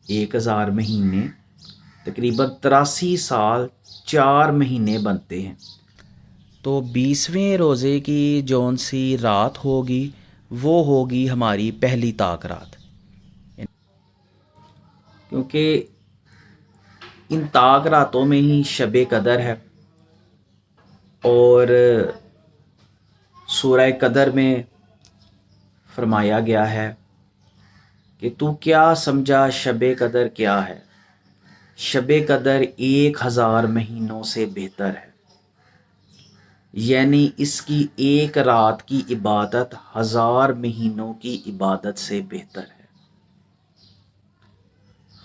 1000 مہینے تقریباً 83 سال 4 مہینے بنتے ہیں۔ تو 20ویں روزے کی جون سی رات ہوگی وہ ہوگی ہماری پہلی طاق رات، کیونکہ ان طاق راتوں میں ہی شب قدر ہے۔ اور سورہ قدر میں فرمایا گیا ہے کہ تو کیا سمجھا شب قدر کیا ہے، شب قدر 1000 مہینوں سے بہتر ہے، یعنی اس کی ایک رات کی عبادت 1000 مہینوں کی عبادت سے بہتر ہے۔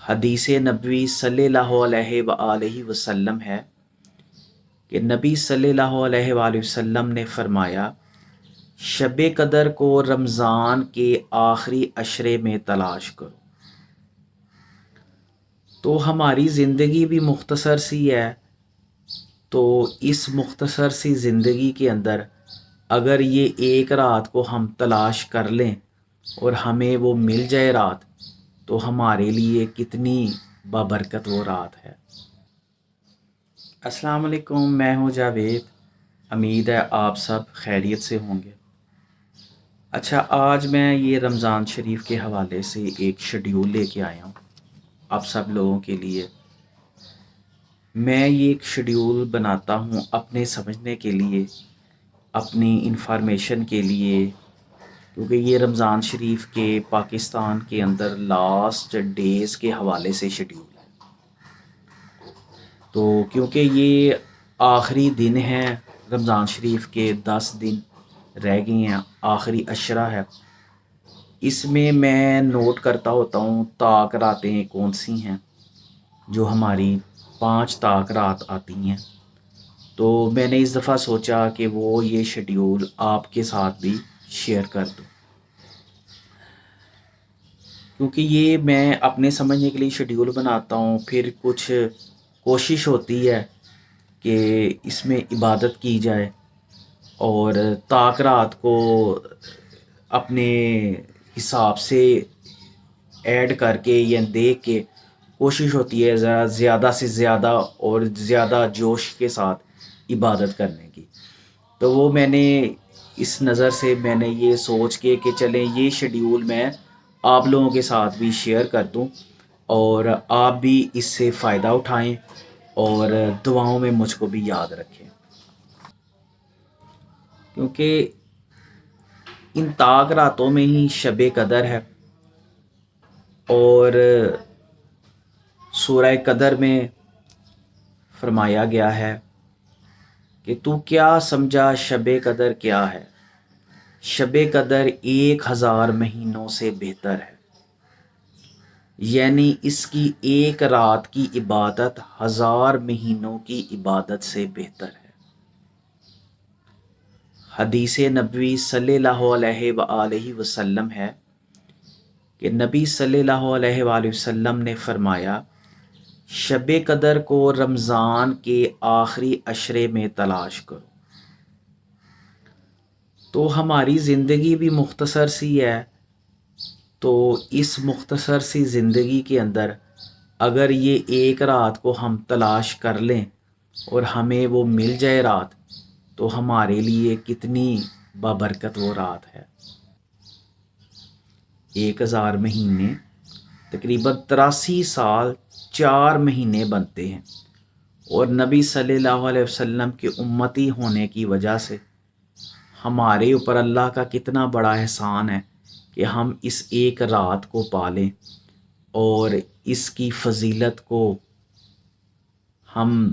حدیث نبوی صلی اللہ علیہ وآلہ وسلم ہے کہ نبی صلی اللہ علیہ وآلہ وسلم نے فرمایا، شب قدر کو رمضان کے آخری عشرے میں تلاش کرو۔ تو ہماری زندگی بھی مختصر سی ہے، تو اس مختصر سی زندگی کے اندر اگر یہ ایک رات کو ہم تلاش کر لیں اور ہمیں وہ مل جائے رات، تو ہمارے لیے کتنی بابرکت وہ رات ہے۔ السلام علیکم، میں ہوں جاوید، امید ہے آپ سب خیریت سے ہوں گے۔ اچھا، آج میں یہ رمضان شریف کے حوالے سے ایک شیڈیول لے کے آیا ہوں آپ سب لوگوں کے لیے۔ میں یہ ایک شیڈیول بناتا ہوں اپنے سمجھنے کے لیے، اپنی انفارمیشن کے لیے، کیونکہ یہ رمضان شریف کے پاکستان کے اندر لاسٹ ڈیز کے حوالے سے شیڈیول ہے۔ تو کیونکہ یہ آخری دن ہیں رمضان شریف کے، 10 دن رہ گئے ہیں، آخری عشرہ ہے، اس میں نوٹ کرتا ہوتا ہوں طاق راتیں کون سی ہیں، جو ہماری 5 طاق رات آتی ہیں۔ تو میں نے اس دفعہ سوچا کہ وہ یہ شیڈیول آپ کے ساتھ بھی شیئر کر دوں، کیونکہ یہ میں اپنے سمجھنے کے لیے شیڈیول بناتا ہوں، پھر کچھ کوشش ہوتی ہے کہ اس میں عبادت کی جائے، اور طاق رات کو اپنے حساب سے ایڈ کر کے یا دیکھ کے کوشش ہوتی ہے زیادہ سے زیادہ اور زیادہ جوش کے ساتھ عبادت کرنے کی۔ تو وہ میں نے اس نظر سے میں نے یہ سوچ کے کہ چلیں یہ شیڈیول میں آپ لوگوں کے ساتھ بھی شیئر کر دوں، اور آپ بھی اس سے فائدہ اٹھائیں اور دعاؤں میں مجھ کو بھی یاد رکھیں، کیونکہ ان طاق راتوں میں ہی شب قدر ہے۔ اور سورہ قدر میں فرمایا گیا ہے کہ تو کیا سمجھا شب قدر کیا ہے، شب قدر 1000 مہینوں سے بہتر ہے، یعنی اس کی ایک رات کی عبادت 1000 مہینوں کی عبادت سے بہتر ہے۔ حدیث نبوی صلی اللہ علیہ وآلہ وسلم ہے کہ نبی صلی اللہ علیہ وآلہ وسلم نے فرمایا، شب قدر کو رمضان کے آخری عشرے میں تلاش کرو۔ تو ہماری زندگی بھی مختصر سی ہے، تو اس مختصر سی زندگی کے اندر اگر یہ ایک رات کو ہم تلاش کر لیں اور ہمیں وہ مل جائے رات، تو ہمارے لیے کتنی بابرکت وہ رات ہے۔ 1000 مہینے تقریباً 83 سال 4 مہینے بنتے ہیں، اور نبی صلی اللہ علیہ وسلم کے امتی ہونے کی وجہ سے ہمارے اوپر اللہ کا کتنا بڑا احسان ہے کہ ہم اس ایک رات کو پالیں اور اس کی فضیلت کو ہم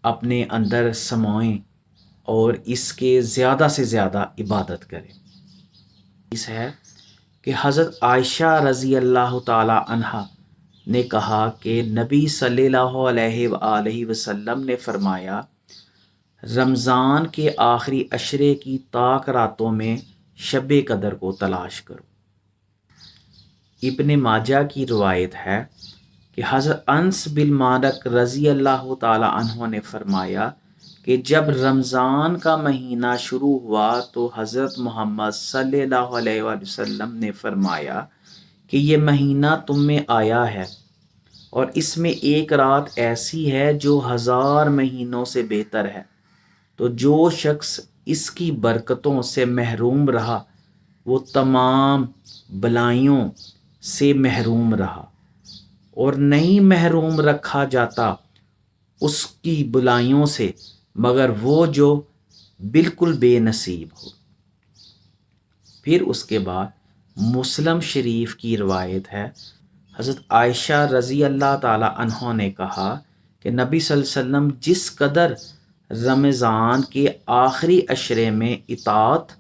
اپنے اندر سمائیں اور اس کے زیادہ سے زیادہ عبادت کریں۔ اس ہے کہ حضرت عائشہ رضی اللہ تعالی عنہا نے کہا کہ نبی صلی اللہ علیہ وآلہ وسلم نے فرمایا، رمضان کے آخری عشرے کی طاق راتوں میں شب قدر کو تلاش کرو۔ ابن ماجہ کی روایت ہے کہ حضرت انس بن مالک رضی اللہ تعالی عنہ نے فرمایا کہ جب رمضان کا مہینہ شروع ہوا تو حضرت محمد صلی اللہ علیہ وآلہ وسلم نے فرمایا کہ یہ مہینہ تم میں آیا ہے، اور اس میں ایک رات ایسی ہے جو 1000 مہینوں سے بہتر ہے۔ تو جو شخص اس کی برکتوں سے محروم رہا وہ تمام بلائیوں سے محروم رہا، اور نہیں محروم رکھا جاتا اس کی بلائیوں سے مگر وہ جو بالکل بے نصیب ہو۔ پھر اس کے بعد مسلم شریف کی روایت ہے، حضرت عائشہ رضی اللہ تعالی عنہ نے کہا کہ نبی صلی اللہ علیہ وسلم جس قدر رمضان کے آخری عشرے میں اطاعت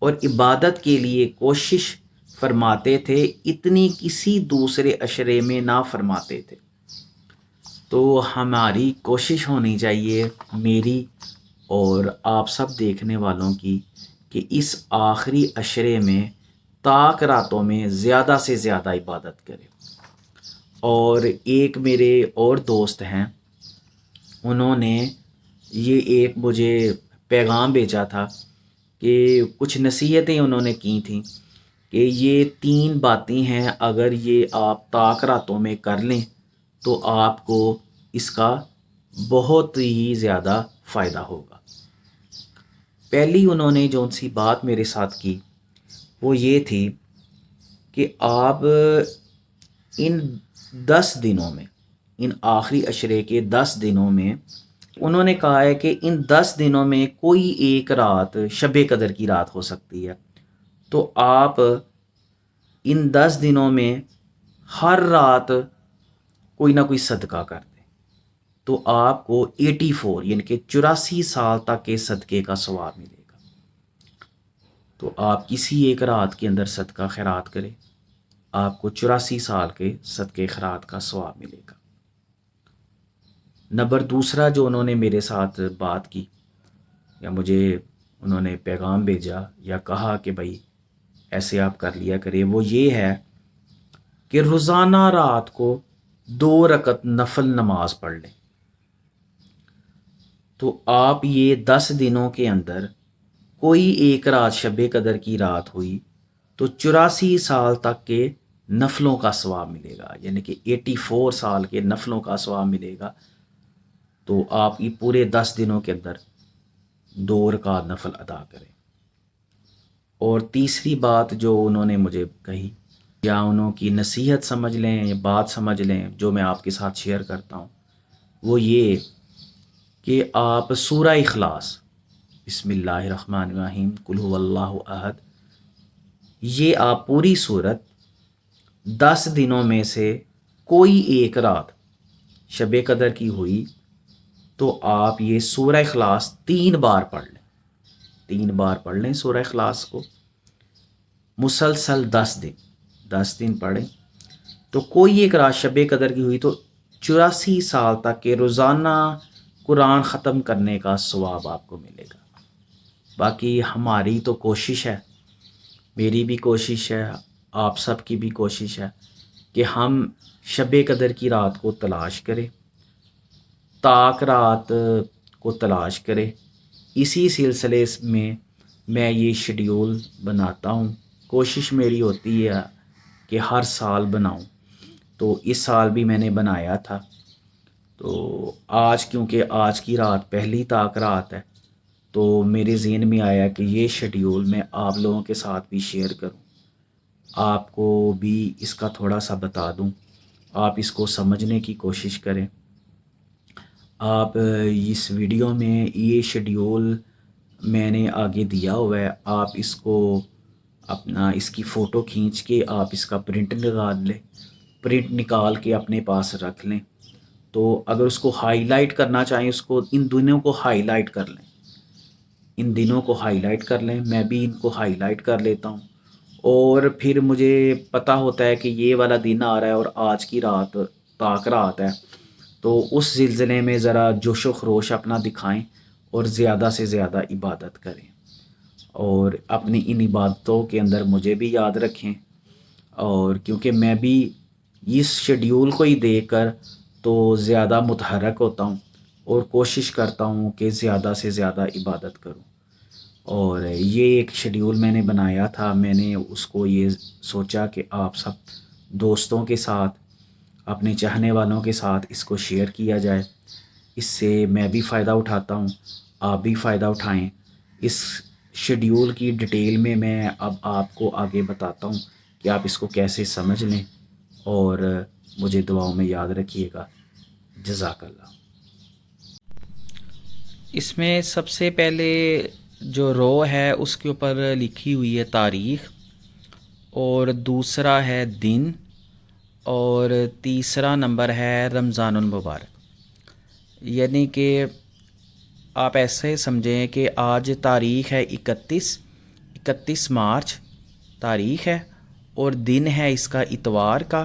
اور عبادت کے لیے کوشش فرماتے تھے اتنی کسی دوسرے عشرے میں نہ فرماتے تھے۔ تو ہماری کوشش ہونی چاہیے، میری اور آپ سب دیکھنے والوں کی، کہ اس آخری عشرے میں طاق راتوں میں زیادہ سے زیادہ عبادت کرے۔ اور ایک میرے اور دوست ہیں، انہوں نے یہ ایک مجھے پیغام بھیجا تھا کہ کچھ نصیحتیں انہوں نے کی تھیں کہ یہ 3 باتیں ہیں، اگر یہ آپ طاق راتوں میں کر لیں تو آپ کو اس کا بہت ہی زیادہ فائدہ ہوگا۔ پہلی انہوں نے جو سی بات میرے ساتھ کی وہ یہ تھی کہ آپ ان 10 دنوں میں، ان آخری عشرے کے 10 دنوں میں، انہوں نے کہا ہے کہ ان 10 دنوں میں کوئی ایک رات شب قدر کی رات ہو سکتی ہے، تو آپ ان 10 دنوں میں ہر رات کوئی نہ کوئی صدقہ کر دیں، تو آپ کو 84 یعنی کہ 84 سال تک کے صدقے کا ثواب ملے گا۔ تو آپ کسی ایک رات کے اندر صدقہ خیرات کریں، آپ کو 84 سال کے صدقے خیرات کا ثواب ملے گا۔ نمبر دوسرا جو انہوں نے میرے ساتھ بات کی یا مجھے انہوں نے پیغام بھیجا یا کہا کہ بھائی ایسے آپ کر لیا کریں، وہ یہ ہے کہ روزانہ رات کو 2 رکعت نفل نماز پڑھ لیں۔ تو آپ یہ 10 دنوں کے اندر کوئی ایک رات شب قدر کی رات ہوئی تو 84 سال تک کے نفلوں کا ثواب ملے گا، یعنی کہ 84 سال کے نفلوں کا ثواب ملے گا۔ تو آپ یہ پورے 10 دنوں کے اندر 2 رکعت نفل ادا کریں۔ اور تیسری بات جو انہوں نے مجھے کہی، یا انہوں کی نصیحت سمجھ لیں یا بات سمجھ لیں جو میں آپ کے ساتھ شیئر کرتا ہوں، وہ یہ کہ آپ سورہ اخلاص، بسم اللہ الرحمن الرحیم، قل هو اللہ احد، یہ آپ پوری صورت 10 دنوں میں سے کوئی ایک رات شب قدر کی ہوئی تو آپ یہ سورہ اخلاص 3 بار پڑھ لیں، 3 بار پڑھ لیں سورہ اخلاص کو، مسلسل 10 دن پڑھیں، تو کوئی ایک رات شب قدر کی ہوئی تو 84 سال تک کے روزانہ قرآن ختم کرنے کا ثواب آپ کو ملے گا۔ باقی ہماری تو کوشش ہے، میری بھی کوشش ہے، آپ سب کی بھی کوشش ہے کہ ہم شب قدر کی رات کو تلاش کریں، طاق رات کو تلاش کریں۔ اسی سلسلے میں یہ شیڈیول بناتا ہوں، کوشش میری ہوتی ہے کہ ہر سال بناؤں، تو اس سال بھی میں نے بنایا تھا۔ تو آج کیونکہ آج کی رات پہلی طاق رات ہے تو میرے ذہن میں آیا کہ یہ شیڈیول میں آپ لوگوں کے ساتھ بھی شیئر کروں، آپ کو بھی اس کا تھوڑا سا بتا دوں، آپ اس کو سمجھنے کی کوشش کریں۔ آپ اس ویڈیو میں یہ شیڈیول میں نے آگے دیا ہوا ہے، آپ اس کو اپنا اس کی فوٹو کھینچ کے آپ اس کا پرنٹ نکال کے اپنے پاس رکھ لیں۔ تو اگر اس کو ہائی لائٹ کرنا چاہیں، اس کو ان دنوں کو ہائی لائٹ کر لیں، ان دنوں کو ہائی لائٹ کر لیں، میں بھی ان کو ہائی لائٹ کر لیتا ہوں، اور پھر مجھے پتہ ہوتا ہے کہ یہ والا دن آ رہا ہے اور آج کی رات طاق رات ہے، تو اس سلسلے میں ذرا جوش و خروش اپنا دکھائیں اور زیادہ سے زیادہ عبادت کریں، اور اپنی ان عبادتوں کے اندر مجھے بھی یاد رکھیں، اور کیونکہ میں بھی اس شیڈیول کو ہی دیکھ کر تو زیادہ متحرک ہوتا ہوں اور کوشش کرتا ہوں کہ زیادہ سے زیادہ عبادت کروں۔ اور یہ ایک شیڈیول میں نے بنایا تھا، میں نے اس کو یہ سوچا کہ آپ سب دوستوں کے ساتھ اپنے چاہنے والوں کے ساتھ اس کو شیئر کیا جائے. اس سے میں بھی فائدہ اٹھاتا ہوں، آپ بھی فائدہ اٹھائیں. اس شیڈیول کی ڈیٹیل میں اب آپ کو آگے بتاتا ہوں کہ آپ اس کو کیسے سمجھ لیں، اور مجھے دعاؤں میں یاد رکھیے گا. جزاک اللہ. اس میں سب سے پہلے جو رو ہے اس کے اوپر لکھی ہوئی ہے تاریخ، اور دوسرا ہے دن، اور تیسرا نمبر ہے رمضان المبارک. یعنی کہ آپ ایسے سمجھیں کہ آج تاریخ ہے 31 مارچ تاریخ ہے، اور دن ہے اس کا اتوار کا،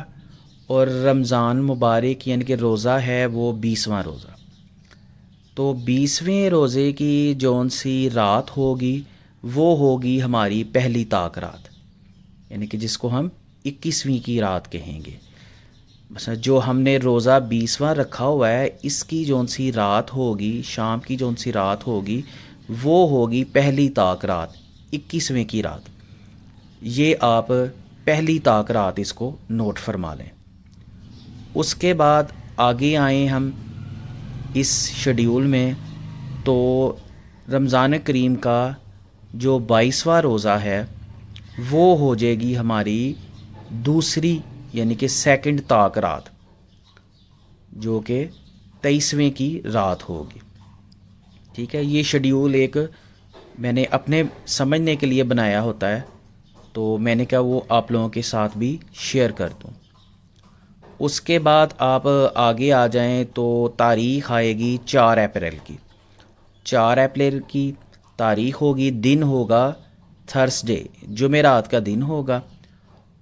اور رمضان مبارک یعنی کہ روزہ ہے وہ 20واں روزہ. تو 20ویں روزے کی جون سی رات ہوگی وہ ہوگی ہماری پہلی طاق رات، یعنی کہ جس کو ہم 21ویں کی رات کہیں گے. مثلا جو ہم نے روزہ 20واں رکھا ہوا ہے، اس کی جون سی رات ہوگی، شام کی جون سی رات ہوگی وہ ہوگی پہلی طاق رات، 21ویں کی رات. یہ آپ پہلی طاق رات اس کو نوٹ فرما لیں. اس کے بعد آگے آئیں ہم اس شیڈیول میں، تو رمضان کریم کا جو 22واں روزہ ہے وہ ہو جائے گی ہماری دوسری یعنی کہ سیکنڈ طاق رات، جو کہ 23ویں کی رات ہوگی. ٹھیک ہے، یہ شیڈیول ایک میں نے اپنے سمجھنے کے لیے بنایا ہوتا ہے، تو میں نے کہا وہ آپ لوگوں کے ساتھ بھی شیئر کر دوں. اس کے بعد آپ آگے آ جائیں تو تاریخ آئے گی 4 اپریل کی. 4 اپریل کی تاریخ ہوگی، دن ہوگا تھرسڈے، جمعرات کا دن ہوگا،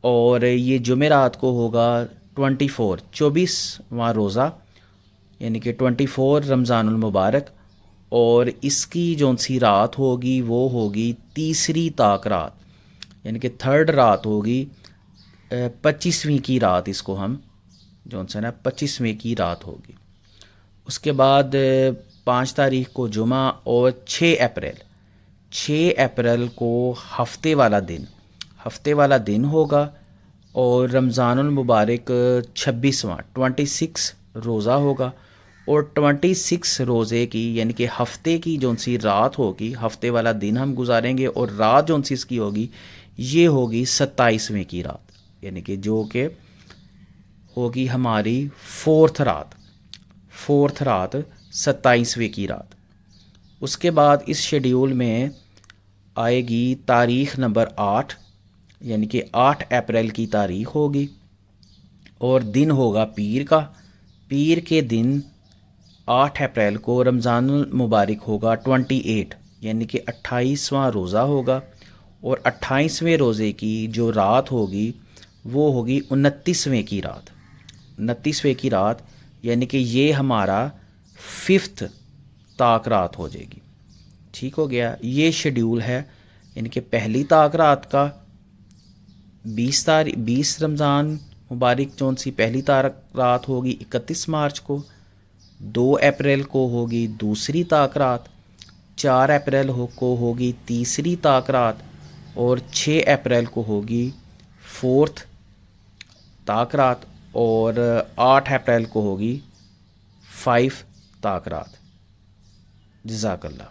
اور یہ جمعرات کو ہوگا 24واں روزہ، یعنی کہ 24 رمضان المبارک. اور اس کی جون سی رات ہوگی وہ ہوگی تیسری طاق رات، یعنی کہ تھرڈ رات ہوگی، 25ویں کی رات اس کو ہم جون سے نا 25ویں کی رات ہوگی. اس کے بعد 5 تاریخ کو جمعہ، اور 6 اپریل کو ہفتے والا دن ہوگا، اور رمضان المبارک 26 روزہ ہوگا. اور 26 روزے کی یعنی کہ ہفتے کی جون سی رات ہوگی، ہفتے والا دن ہم گزاریں گے، اور رات جون سی اس کی ہوگی یہ ہوگی 27ویں کی رات، یعنی کہ جو کہ ہوگی ہماری فورتھ رات 27ویں کی رات. اس کے بعد اس شیڈیول میں آئے گی تاریخ نمبر 8، یعنی کہ 8 اپریل کی تاریخ ہوگی، اور دن ہوگا پیر کے دن 8 اپریل کو رمضان المبارک ہوگا 28، یعنی کہ 28واں روزہ ہوگا. اور 28ویں روزے کی جو رات ہوگی وہ ہوگی 29ویں کی رات، یعنی کہ یہ ہمارا 5th طاق رات ہو جائے گی. ٹھیک ہو گیا. یہ شیڈیول ہے، یعنی کہ پہلی طاق رات کا 20 رمضان مبارک جون سی پہلی طاق رات ہوگی 31 مارچ کو، 2 اپریل کو ہوگی دوسری طاق رات، 4 اپریل کو ہوگی تیسری طاق رات، اور 6 اپریل کو ہوگی 4تھ طاق رات، اور 8 اپریل کو ہوگی 5 طاق رات. جزاک اللہ.